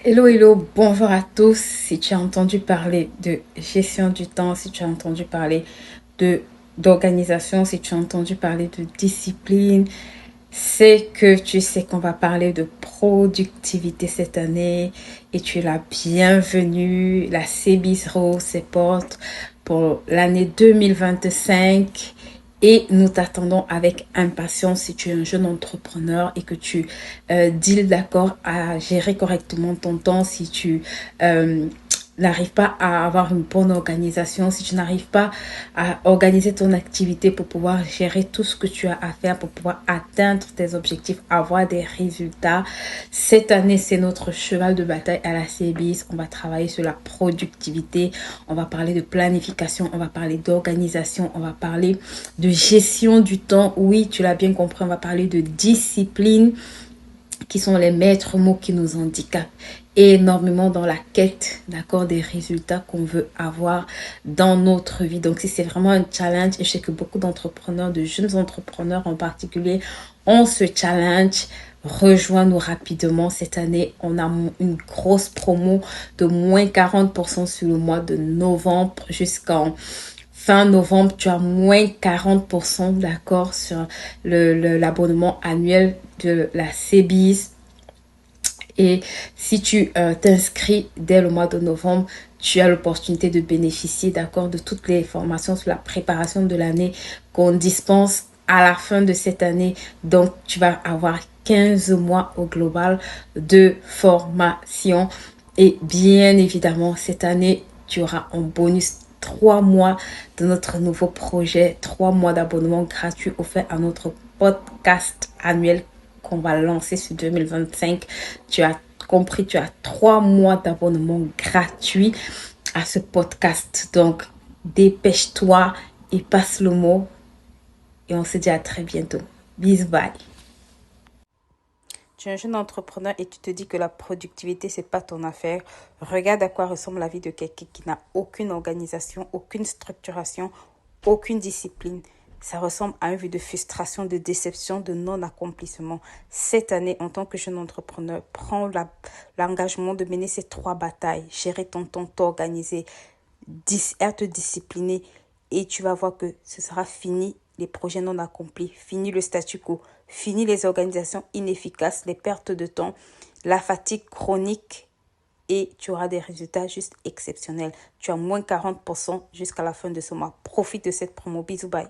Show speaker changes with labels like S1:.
S1: Hello, hello, bonjour à tous. Si tu as entendu parler de gestion du temps, si tu as entendu parler de d'organisation, si tu as entendu parler de discipline, c'est que tu sais qu'on va parler de productivité cette année et tu es la bienvenue. La CBISRO ses portes pour l'année 2025 et nous t'attendons avec impatience si tu es un jeune entrepreneur et que tu deals d'accord à gérer correctement ton temps, si tu n'arrives pas à avoir une bonne organisation, si tu n'arrives pas à organiser ton activité pour pouvoir gérer tout ce que tu as à faire, pour pouvoir atteindre tes objectifs, avoir des résultats. Cette année, c'est notre cheval de bataille à la CBIS. On va travailler sur la productivité, on va parler de planification, on va parler d'organisation, on va parler de gestion du temps. Oui, tu l'as bien compris, on va parler de discipline qui sont les maîtres mots qui nous handicapent énormément dans la quête, d'accord, des résultats qu'on veut avoir dans notre vie. Donc, si c'est vraiment un challenge, et je sais que beaucoup d'entrepreneurs, de jeunes entrepreneurs en particulier, ont ce challenge, rejoins-nous rapidement. Cette année, on a une grosse promo de moins 40% sur le mois de novembre jusqu'en fin novembre, tu as moins 40%, d'accord, sur l'abonnement annuel de la CBIS. Et si tu t'inscris dès le mois de novembre, tu as l'opportunité de bénéficier, d'accord, de toutes les formations sur la préparation de l'année qu'on dispense à la fin de cette année. Donc, tu vas avoir 15 mois au global de formation. Et bien évidemment, cette année, tu auras en bonus 3 mois de notre nouveau projet, 3 mois d'abonnement gratuit offert à notre podcast annuel qu'on va lancer sur 2025. Tu as compris, tu as 3 mois d'abonnement gratuit à ce podcast. Donc, dépêche-toi et passe le mot. Et on se dit à très bientôt. Bisous, bye. Tu es un jeune entrepreneur et tu te dis que la productivité, c'est pas ton affaire. Regarde à quoi ressemble la vie de quelqu'un qui n'a aucune organisation, aucune structuration, aucune discipline. Ça ressemble à une vie de frustration, de déception, de non-accomplissement. Cette année, en tant que jeune entrepreneur, prends l'engagement de mener ces 3 batailles. Gérer ton temps, t'organiser, être discipliné et tu vas voir que ce sera fini les projets non accomplis, fini le statu quo, fini les organisations inefficaces, les pertes de temps, la fatigue chronique et tu auras des résultats juste exceptionnels. Tu as moins 40% jusqu'à la fin de ce mois. Profite de cette promo. Bisous, bye.